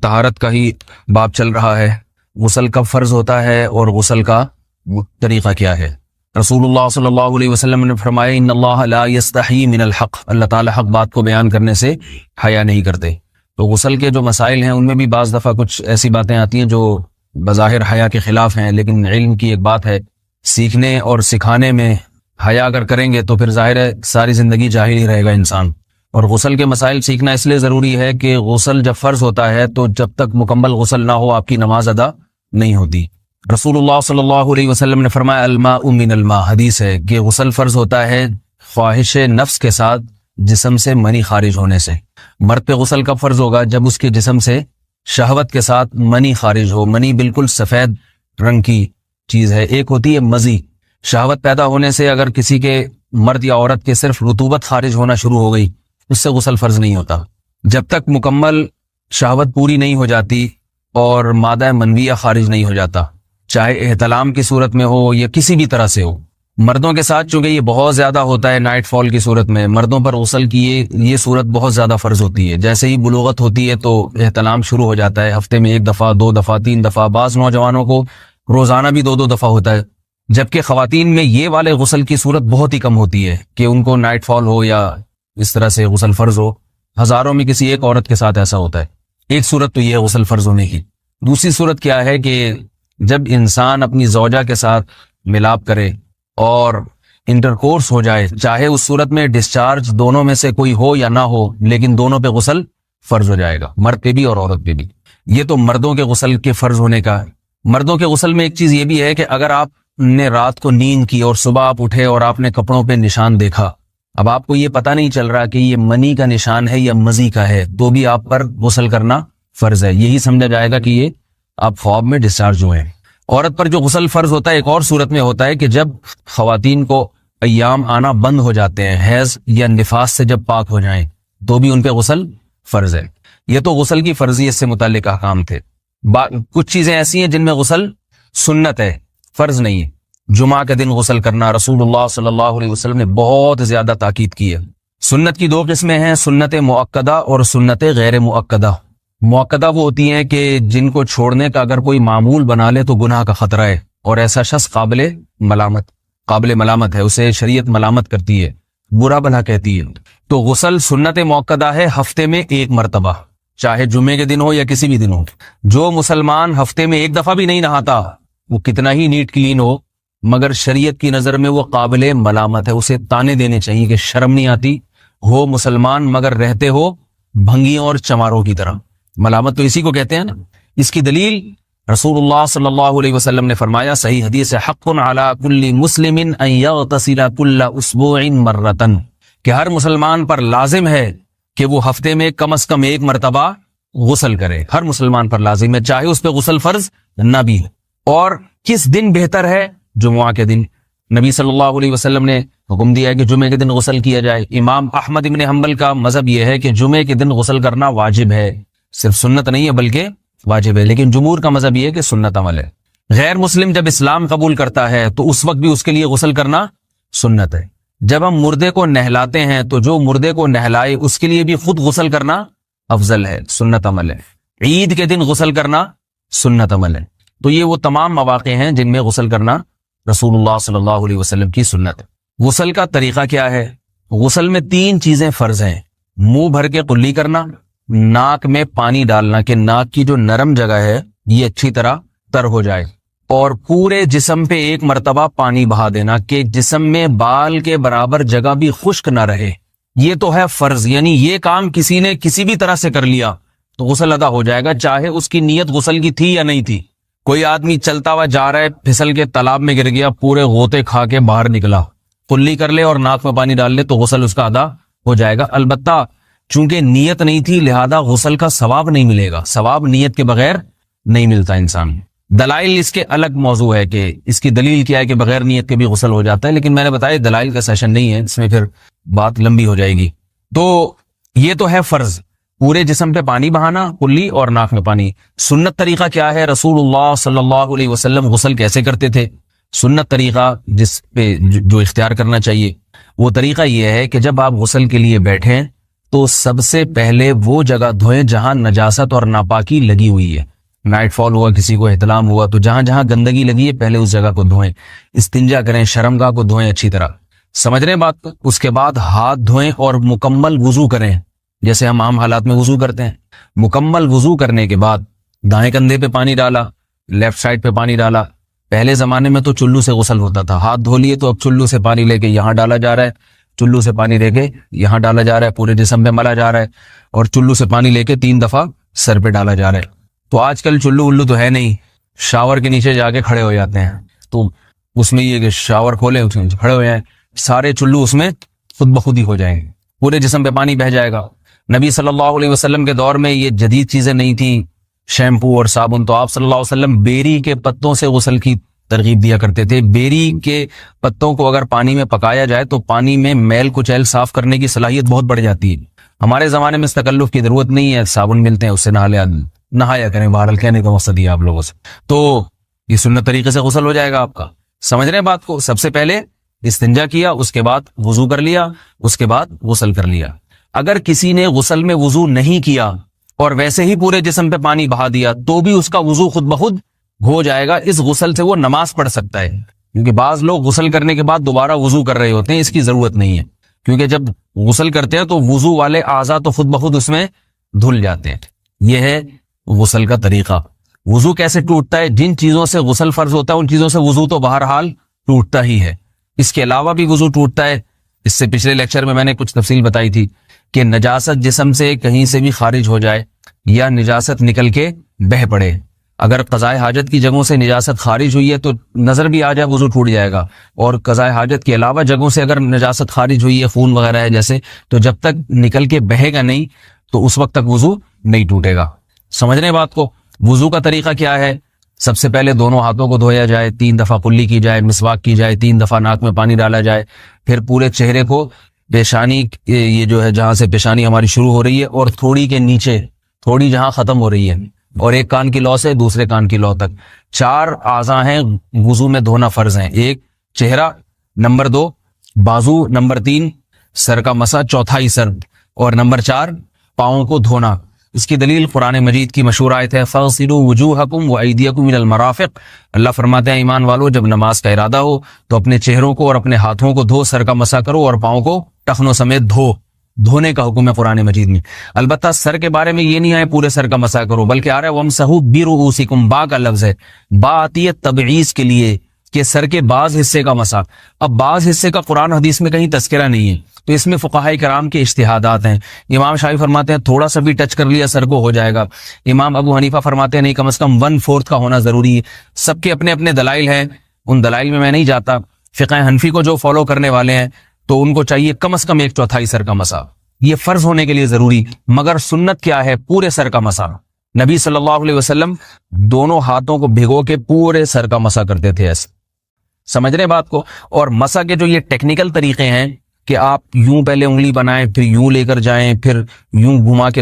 طہارت کا ہی باب چل رہا ہے، غسل کب فرض ہوتا ہے اور غسل کا طریقہ کیا ہے۔ رسول اللہ صلی اللہ علیہ وسلم نے فرمایا ان اللہ لا یستحی من الحق، اللہ تعالی حق بات کو بیان کرنے سے حیا نہیں کرتے۔ تو غسل کے جو مسائل ہیں ان میں بھی بعض دفعہ کچھ ایسی باتیں آتی ہیں جو بظاہر حیا کے خلاف ہیں، لیکن علم کی ایک بات ہے، سیکھنے اور سکھانے میں حیا اگر کریں گے تو پھر ظاہر ہے ساری زندگی جاہل ہی رہے گا انسان۔ اور غسل کے مسائل سیکھنا اس لیے ضروری ہے کہ غسل جب فرض ہوتا ہے تو جب تک مکمل غسل نہ ہو آپ کی نماز ادا نہیں ہوتی۔ رسول اللہ صلی اللہ علیہ وسلم نے فرمایا الماء من الماء، حدیث ہے کہ غسل فرض ہوتا ہے خواہش نفس کے ساتھ جسم سے منی خارج ہونے سے۔ مرد پہ غسل کب فرض ہوگا؟ جب اس کے جسم سے شہوت کے ساتھ منی خارج ہو۔ منی بالکل سفید رنگ کی چیز ہے، ایک ہوتی ہے مزی۔ شہوت پیدا ہونے سے اگر کسی کے مرد یا عورت کے صرف رطوبت خارج ہونا شروع ہو گئی اس سے غسل فرض نہیں ہوتا۔ جب تک مکمل شہوت پوری نہیں ہو جاتی اور مادہ منویہ خارج نہیں ہو جاتا، چاہے احتلام کی صورت میں ہو یا کسی بھی طرح سے ہو۔ مردوں کے ساتھ چونکہ یہ بہت زیادہ ہوتا ہے، نائٹ فال کی صورت میں مردوں پر غسل کی یہ صورت بہت زیادہ فرض ہوتی ہے۔ جیسے ہی بلوغت ہوتی ہے تو احتلام شروع ہو جاتا ہے، ہفتے میں 1 دفعہ 2 دفعہ 3 دفعہ، بعض نوجوانوں کو روزانہ بھی 2 دفعہ ہوتا ہے، جبکہ خواتین میں یہ والے غسل کی صورت بہت ہی کم ہوتی ہے کہ ان کو نائٹ فال ہو یا اس طرح سے غسل فرض ہو۔ ہزاروں میں کسی ایک عورت کے ساتھ ایسا ہوتا ہے۔ ایک صورت تو یہ ہے غسل فرض ہونے کی۔ دوسری صورت کیا ہے کہ جب انسان اپنی زوجہ کے ساتھ ملاپ کرے اور انٹرکورس ہو جائے، چاہے اس صورت میں ڈسچارج دونوں میں سے کوئی ہو یا نہ ہو، لیکن دونوں پہ غسل فرض ہو جائے گا، مرد پہ بھی اور عورت پہ بھی۔ یہ تو مردوں کے غسل کے فرض ہونے کا ہے۔ مردوں کے غسل میں ایک چیز یہ بھی ہے کہ اگر آپ نے رات کو نیند کی اور صبح آپ اٹھے اور آپ نے کپڑوں پہ نشان دیکھا، اب آپ کو یہ پتہ نہیں چل رہا کہ یہ منی کا نشان ہے یا مزی کا ہے، تو بھی آپ پر غسل کرنا فرض ہے۔ یہی سمجھا جائے گا کہ یہ آپ خواب میں ڈسچارج ہوئے ہیں۔ عورت پر جو غسل فرض ہوتا ہے ایک اور صورت میں ہوتا ہے کہ جب خواتین کو ایام آنا بند ہو جاتے ہیں، حیض یا نفاس سے جب پاک ہو جائیں تو بھی ان پہ غسل فرض ہے۔ یہ تو غسل کی فرضیت سے متعلق احکام تھے۔ کچھ چیزیں ایسی ہیں جن میں غسل سنت ہے، فرض نہیں ہے۔ جمعہ کے دن غسل کرنا رسول اللہ صلی اللہ علیہ وسلم نے بہت زیادہ تاکید کی ہے۔ سنت کی 2 قسمیں ہیں، سنت مؤکدہ اور سنت غیر مؤکدہ۔ مؤکدہ وہ ہوتی ہیں کہ جن کو چھوڑنے کا اگر کوئی معمول بنا لے تو گناہ کا خطرہ ہے اور ایسا شخص قابل ملامت ہے، اسے شریعت ملامت کرتی ہے، برا بھلا کہتی ہے۔ تو غسل سنت مؤکدہ ہے، ہفتے میں 1 مرتبہ، چاہے جمعے کے دن ہو یا کسی بھی دن ہو۔ جو مسلمان ہفتے میں 1 دفعہ بھی نہیں نہاتا، وہ کتنا ہی نیٹ کلین ہو، مگر شریعت کی نظر میں وہ قابل ملامت ہے، اسے تانے دینے چاہیے کہ شرم نہیں آتی ہو مسلمان مگر رہتے ہو بھنگیوں اور چماروں کی طرح۔ ملامت تو اسی کو کہتے ہیں نا۔ اس کی دلیل رسول اللہ صلی اللہ علیہ وسلم نے فرمایا، صحیح حدیث ہے، حق علی کل مسلم ان یغتسل کل اسبوع مرۃ، کہ ہر مسلمان پر لازم ہے کہ وہ ہفتے میں کم از کم 1 مرتبہ غسل کرے۔ ہر مسلمان پر لازم ہے، چاہے اس پہ غسل فرض نہ بھی ہے۔ اور کس دن بہتر ہے؟ جمعہ کے دن۔ نبی صلی اللہ علیہ وسلم نے حکم دیا ہے کہ جمعے کے دن غسل کیا جائے۔ امام احمد ابن حنبل کا مذہب یہ ہے کہ جمعے کے دن غسل کرنا واجب ہے، صرف سنت نہیں ہے بلکہ واجب ہے، لیکن جمہور کا مذہب یہ ہے کہ سنت عمل ہے۔ غیر مسلم جب اسلام قبول کرتا ہے تو اس وقت بھی اس کے لیے غسل کرنا سنت ہے۔ جب ہم مردے کو نہلاتے ہیں تو جو مردے کو نہلائے اس کے لیے بھی خود غسل کرنا افضل ہے، سنت عمل ہے۔ عید کے دن غسل کرنا سنت عمل ہے۔ تو یہ وہ تمام مواقع ہیں جن میں غسل کرنا رسول اللہ صلی اللہ علیہ وسلم کی سنت ہے۔ غسل کا طریقہ کیا ہے؟ غسل میں 3 چیزیں فرض ہیں، منہ بھر کے قلی کرنا، ناک میں پانی ڈالنا کہ ناک کی جو نرم جگہ ہے یہ اچھی طرح تر ہو جائے، اور پورے جسم پہ 1 مرتبہ پانی بہا دینا کہ جسم میں بال کے برابر جگہ بھی خشک نہ رہے۔ یہ تو ہے فرض، یعنی یہ کام کسی نے کسی بھی طرح سے کر لیا تو غسل ادا ہو جائے گا، چاہے اس کی نیت غسل کی تھی یا نہیں تھی۔ کوئی آدمی چلتا ہوا جا رہا ہے، پھسل کے تالاب میں گر گیا، پورے غوطے کھا کے باہر نکلا، قلی کر لے اور ناک میں پانی ڈال لے تو غسل اس کا ادا ہو جائے گا۔ البتہ چونکہ نیت نہیں تھی لہذا غسل کا ثواب نہیں ملے گا، ثواب نیت کے بغیر نہیں ملتا انسان۔ دلائل اس کے الگ موضوع ہے کہ اس کی دلیل کیا ہے کہ بغیر نیت کے بھی غسل ہو جاتا ہے، لیکن میں نے بتایا دلائل کا سیشن نہیں ہے، اس میں پھر بات لمبی ہو جائے گی۔ تو یہ تو ہے فرض، پورے جسم پہ پانی بہانا، کلی اور ناک میں پانی۔ سنت طریقہ کیا ہے؟ رسول اللہ صلی اللہ علیہ وسلم غسل کیسے کرتے تھے؟ سنت طریقہ جس پہ جو اختیار کرنا چاہیے وہ طریقہ یہ ہے کہ جب آپ غسل کے لیے بیٹھیں تو سب سے پہلے وہ جگہ دھوئیں جہاں نجاست اور ناپاکی لگی ہوئی ہے. نائٹ فال ہوا, کسی کو احتلام ہوا, تو جہاں جہاں گندگی لگی ہے پہلے اس جگہ کو دھوئیں. استنجا کریں, شرمگاہ کو دھوئیں اچھی طرح. سمجھ رہے ہیں بات کو؟ اس کے بعد ہاتھ دھوئیں اور مکمل وضو کریں جیسے ہم عام حالات میں وضو کرتے ہیں. مکمل وضو کرنے کے بعد دائیں کندھے پہ پانی ڈالا, لیفٹ سائڈ پہ پانی ڈالا. پہلے زمانے میں تو چلو سے غسل ہوتا تھا, ہاتھ دھو لیے تو اب چلو سے پانی لے کے یہاں ڈالا جا رہا ہے, چلو سے پانی لے کے یہاں ڈالا جا رہا ہے, پورے جسم پہ ملا جا رہا ہے, اور چلو سے پانی لے کے 3 دفعہ سر پہ ڈالا جا رہا ہے. تو آج کل چلو ولو تو ہے نہیں, شاور کے نیچے جا کے کھڑے ہو جاتے ہیں. تو اس میں یہ کہ شاور کھولے اس میں کھڑے ہو جائیں, سارے چلو اس میں خود بخود ہی ہو جائیں گے, پورے جسم پہ پانی بہ جائے گا. نبی صلی اللہ علیہ وسلم کے دور میں یہ جدید چیزیں نہیں تھیں, شیمپو اور صابن. تو آپ صلی اللہ علیہ وسلم بیری کے پتوں سے غسل کی ترغیب دیا کرتے تھے. بیری کے پتوں کو اگر پانی میں پکایا جائے تو پانی میں میل کچیل صاف کرنے کی صلاحیت بہت بڑھ جاتی ہے. ہمارے زمانے میں اس تکلف کی ضرورت نہیں ہے, صابن ملتے ہیں اس سے نہایا کریں. بہرحال کہنے کا مقصد یہ آپ لوگوں سے, تو یہ سنت طریقے سے غسل ہو جائے گا آپ کا. سمجھ رہے ہیں بات کو؟ سب سے پہلے استنجا کیا, اس کے بعد وضو کر لیا, اس کے بعد غسل کر لیا. اگر کسی نے غسل میں وضو نہیں کیا اور ویسے ہی پورے جسم پہ پانی بہا دیا تو بھی اس کا وضو خود بخود ہو جائے گا. اس غسل سے وہ نماز پڑھ سکتا ہے, کیونکہ بعض لوگ غسل کرنے کے بعد دوبارہ وضو کر رہے ہوتے ہیں. اس کی ضرورت نہیں ہے, کیونکہ جب غسل کرتے ہیں تو وضو والے اعضاء تو خود بخود اس میں دھل جاتے ہیں. یہ ہے غسل کا طریقہ. وضو کیسے ٹوٹتا ہے؟ جن چیزوں سے غسل فرض ہوتا ہے ان چیزوں سے وضو تو بہرحال ٹوٹتا ہی ہے. اس کے علاوہ بھی وضو ٹوٹتا ہے. اس سے پچھلے لیکچر میں نے کچھ تفصیل بتائی تھی کہ نجاست جسم سے کہیں سے بھی خارج ہو جائے یا نجاست نکل کے بہہ پڑے. اگر قضائے حاجت کی جگہوں سے نجاست خارج ہوئی ہے تو نظر بھی آ جائے وضو ٹوٹ جائے گا, اور قضائے حاجت کے علاوہ جگہوں سے اگر نجاست خارج ہوئی ہے, خون وغیرہ ہے جیسے, تو جب تک نکل کے بہے گا نہیں تو اس وقت تک وضو نہیں ٹوٹے گا. سمجھ رہے ہیں بات کو؟ وضو کا طریقہ کیا ہے؟ سب سے پہلے دونوں ہاتھوں کو دھویا جائے, 3 دفعہ کلی کی جائے, مسواک کی جائے, 3 دفعہ ناک میں پانی ڈالا جائے, پھر پورے چہرے کو پیشانی, یہ جو ہے جہاں سے پیشانی ہماری شروع ہو رہی ہے اور تھوڑی کے نیچے تھوڑی جہاں ختم ہو رہی ہے, اور ایک کان کی لو سے دوسرے کان کی لو تک 4 اعضاء ہیں وضو میں دھونا فرض ہیں. 1 چہرہ, نمبر 2 بازو, نمبر 3 سر کا مسا, چوتھائی سر, اور نمبر 4 پاؤں کو دھونا. اس کی دلیل قرآن مجید کی مشہور آیت ہے فَاغْسِلُوا وُجُوهَكُمْ وَأَيْدِيَكُمْ إِلَى الْمَرَافِقِ. اللہ فرماتے ہیں ایمان والو, جب نماز کا ارادہ ہو تو اپنے چہروں کو اور اپنے ہاتھوں کو دھو, سر کا مسا کرو اور پاؤں کو ٹخنوں سمیت دھو. دھونے کا حکم ہے قرآن مجید میں. البتہ سر کے بارے میں یہ نہیں آئے پورے سر کا مسا کرو, بلکہ آ رہا ہے وَامْسَحُوا بِرُؤُوسِكُمْ. با کا لفظ ہے, با آتی ہے تبعیض کے لیے کہ سر کے بعض حصے کا مسا. اب بعض حصے کا قرآن حدیث میں کہیں تذکرہ نہیں ہے, تو اس میں فقہاء کرام کے اجتہادات ہیں. امام شافعی فرماتے ہیں تھوڑا سا بھی ٹچ کر لیا سر کو ہو جائے گا. امام ابو حنیفہ فرماتے ہیں نہیں, کم از کم 1/4 کا ہونا ضروری ہے. سب کے اپنے اپنے دلائل ہیں, ان دلائل میں نہیں جاتا. فقہ حنفی کو جو فالو کرنے والے ہیں تو ان کو چاہیے کم از کم 1/4 سر کا مسا, یہ فرض ہونے کے لیے ضروری. مگر سنت کیا ہے؟ پورے سر کا مسا. نبی صلی اللہ علیہ وسلم دونوں ہاتھوں کو بھگو کے پورے سر کا مسا کرتے تھے ایسے. سمجھ رہے بات کو؟ اور مسا کے جو یہ ٹیکنیکل طریقے ہیں کہ آپ یوں پہلے انگلی بنائیں, پھر یوں لے کر جائیں, پھر یوں گھما کے